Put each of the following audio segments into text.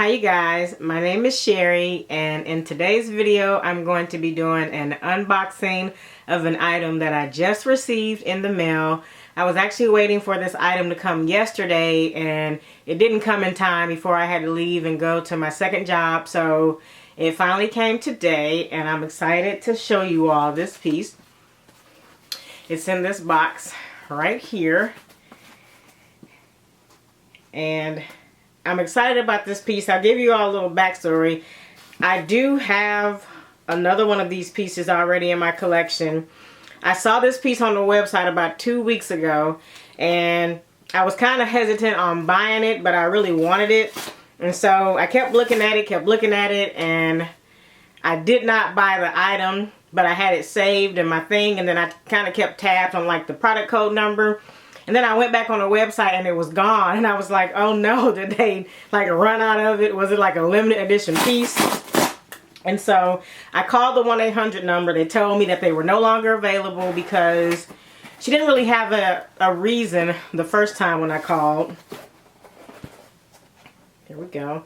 Hi you guys, my name is Sherry, and in today's video I'm going to be doing an unboxing of an item that I just received in the mail. I was actually waiting for this item to come yesterday and it didn't come in time before I had to leave and go to my second job, so it finally came today and I'm excited to show you all this piece. It's in this box right here, and I'm excited about this piece. I'll give you all a little backstory. I do have another one of these pieces already in my collection. I saw this piece on the website about 2 weeks ago and I was kind of hesitant on buying it, but I really wanted it. And so I kept looking at it, and I did not buy the item, but I had it saved in my thing, and then I kind of kept tabs on like the product code number. And then I went back on the website and it was gone. And I was like, oh no, did they like run out of it? Was it like a limited edition piece? And so I called the 1-800 number. They told me that they were no longer available because she didn't really have a reason the first time when I called. Here we go.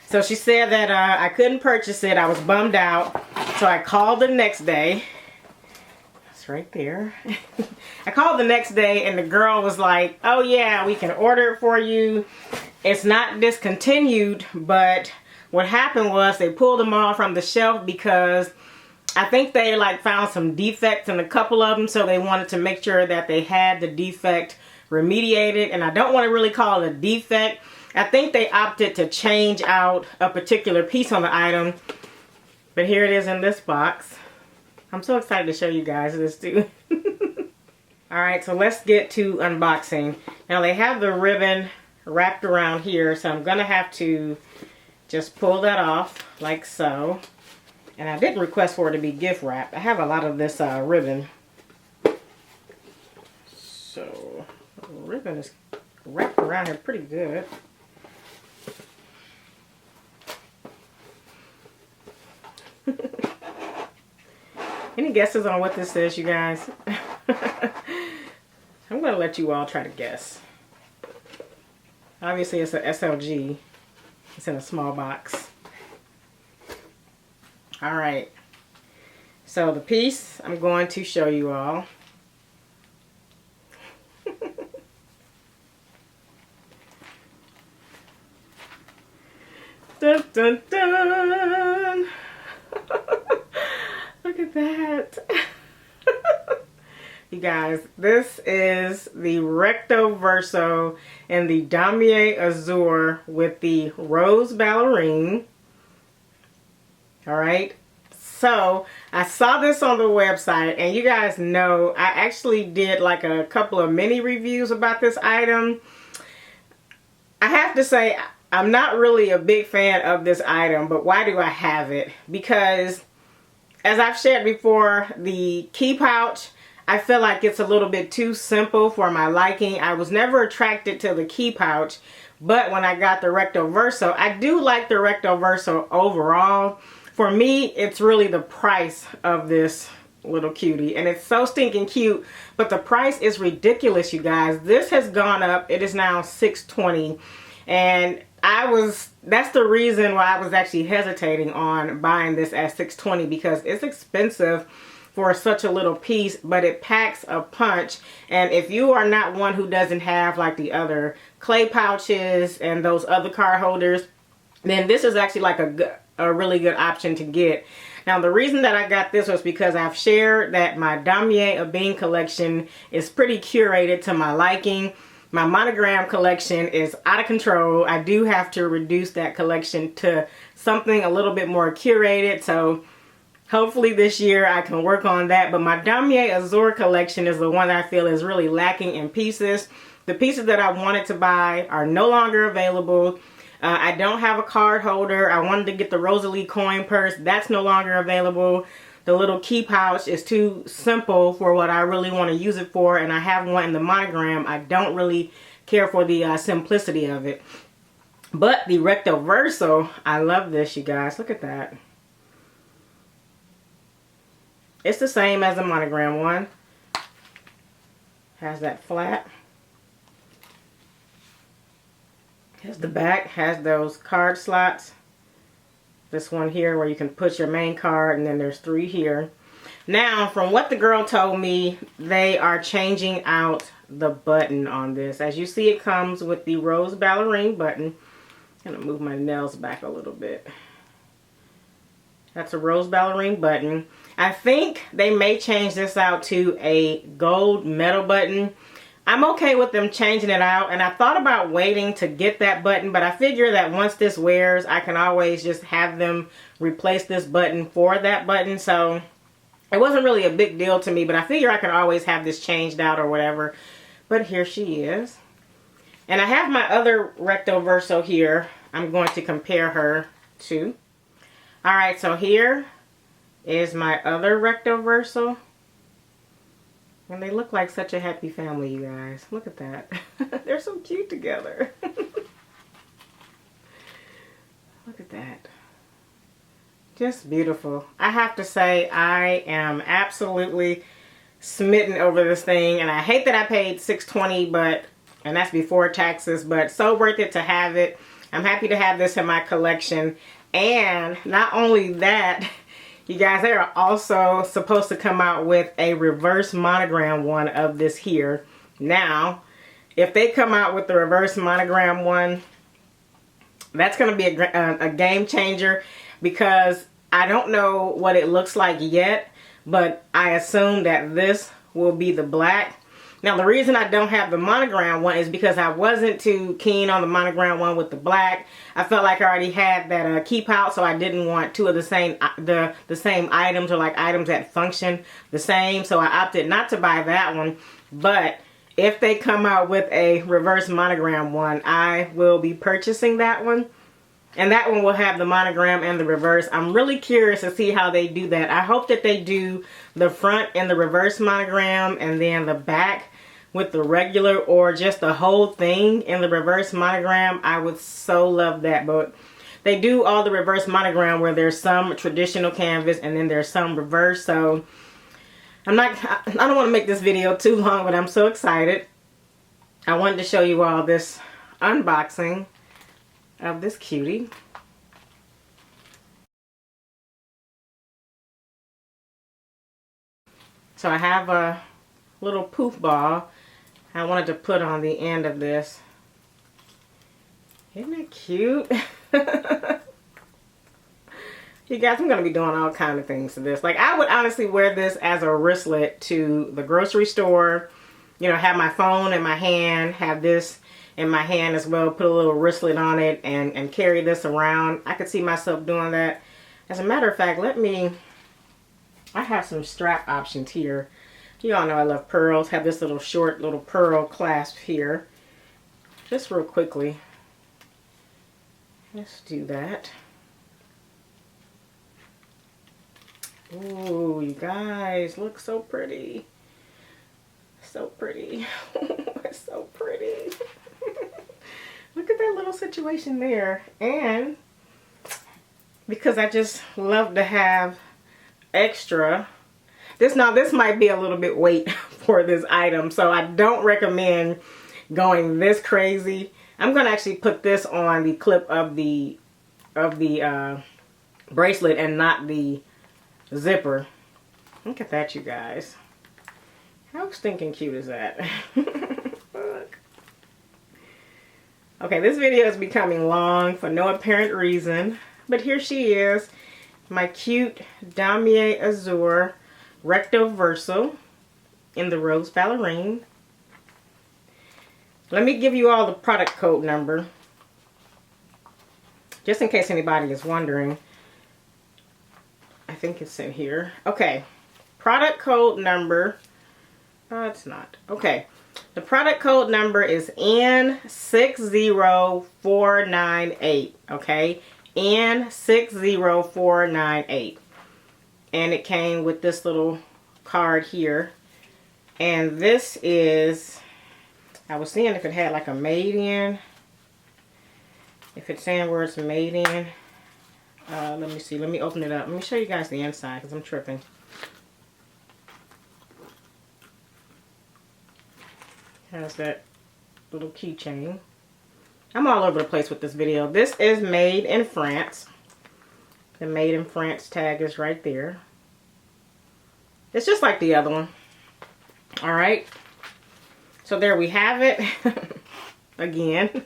So she said that I couldn't purchase it. I was bummed out. So I called the next day. It's right there. I called the next day and the girl was like, oh yeah, we can order it for you. It's not discontinued, but what happened was they pulled them all from the shelf because I think they like found some defects in a couple of them, so they wanted to make sure that they had the defect remediated. And I don't want to really call it a defect. I think they opted to change out a particular piece on the item, but here it is in this box. I'm so excited to show you guys this too. Alright, so let's get to unboxing. Now they have the ribbon wrapped around here, so I'm going to have to just pull that off like so. And I didn't request for it to be gift wrapped. I have a lot of this ribbon. So the ribbon is wrapped around here pretty good. Any guesses on what this is, you guys? I'm going to let you all try to guess. Obviously, it's an SLG. It's in a small box. Alright. So the piece I'm going to show you all. Dun, dun, dun. Look at that. You guys, this is the Recto Verso and the Damier Azur with the rose ballerine. Alright, so I saw this on the website, and you guys know I actually did like a couple of mini reviews about this item. I have to say I'm not really a big fan of this item, but why do I have it? Because as I've shared before, the key pouch, I feel like it's a little bit too simple for my liking. I was never attracted to the key pouch, but when I got the Recto Verso, I do like the Recto Verso overall. For me, it's really the price of this little cutie, and it's so stinking cute, but the price is ridiculous, you guys. This has gone up. It is now $620, and that's the reason why I was actually hesitating on buying this at $620, because it's expensive for such a little piece, but it packs a punch. And if you are not one who doesn't have like the other clay pouches and those other card holders, then this is actually like a really good option to get. Now the reason that I got this was because I've shared that my Damier Azur collection is pretty curated to my liking. My monogram collection is out of control. I do have to reduce that collection to something a little bit more curated, so hopefully this year I can work on that. But my Damier Azur collection is the one I feel is really lacking in pieces. The pieces that I wanted to buy are no longer available. I don't have a card holder. I wanted to get the Rosalie coin purse. That's no longer available. The little key pouch is too simple for what I really want to use it for, and I have one in the monogram. I don't really care for the simplicity of it. But the Recto Verso, I love this, you guys. Look at that. It's the same as the monogram one. Has that flat. Here's the back, has those card slots. This one here where you can put your main card, and then there's 3 here. Now, from what the girl told me, they are changing out the button on this. As you see, it comes with the rose ballerine button. I'm gonna move my nails back a little bit. That's a rose ballerine button. I think they may change this out to a gold metal button. I'm okay with them changing it out, and I thought about waiting to get that button, but I figure that once this wears, I can always just have them replace this button for that button. So it wasn't really a big deal to me, but I figure I can always have this changed out or whatever. But here she is. And I have my other Recto Verso here. I'm going to compare her to. Alright, so here is my other Recto Verso. And they look like such a happy family, you guys. Look at that. They're so cute together. Look at that. Just beautiful. I have to say, I am absolutely smitten over this thing. And I hate that I paid $620, and that's before taxes, but so worth it to have it. I'm happy to have this in my collection. And not only that, you guys, they are also supposed to come out with a reverse monogram one of this here. Now, if they come out with the reverse monogram one, that's going to be a game changer, because I don't know what it looks like yet, but I assume that this will be the black. Now, the reason I don't have the monogram one is because I wasn't too keen on the monogram one with the black. I felt like I already had that keep out, so I didn't want 2 of the same items, or like items that function the same. So I opted not to buy that one. But if they come out with a reverse monogram one, I will be purchasing that one. And that one will have the monogram and the reverse. I'm really curious to see how they do that. I hope that they do the front in the reverse monogram and then the back with the regular, or just the whole thing in the reverse monogram. I would so love that. But they do all the reverse monogram where there's some traditional canvas and then there's some reverse. So I don't want to make this video too long, but I'm so excited. I wanted to show you all this unboxing of this cutie. So I have a little poof ball I wanted to put on the end of this. Isn't that cute? You guys, I'm going to be doing all kind of things to this. Like, I would honestly wear this as a wristlet to the grocery store. You know, have my phone in my hand, have this in my hand as well, put a little wristlet on it, and carry this around. I could see myself doing that. As a matter of fact, I have some strap options here. You all know I love pearls. Have this little short little pearl clasp here. Just real quickly. Let's do that. Ooh, you guys, look so pretty. So pretty. It's so pretty. Look at that little situation there. And because I just love to have extra, this might be a little bit weight for this item, so I don't recommend going this crazy. I'm gonna actually put this on the clip of the bracelet and not the zipper. Look at that, you guys. How stinking cute is that? Look. Okay, this video is becoming long for no apparent reason, but here she is, my cute Damier Azur Recto Verso in the rose ballerine. Let me give you all the product code number, just in case anybody is wondering. I think it's in here. Okay, product code number. It's not. Okay, the product code number is N60498. Okay, N60498. And it came with this little card here. And this is, I was seeing if it had like a made in. If it's saying where it's made in. Let me see. Let me open it up. Let me show you guys the inside because I'm tripping. Has that little keychain. I'm all over the place with this video. This is made in France. The made in France tag is right there. It's just like the other one. All right. So there we have it. Again.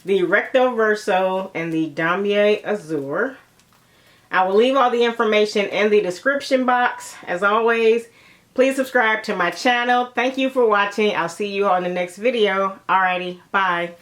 The Recto Verso and the Damier Azur. I will leave all the information in the description box. As always, please subscribe to my channel. Thank you for watching. I'll see you on the next video. Alrighty. Bye.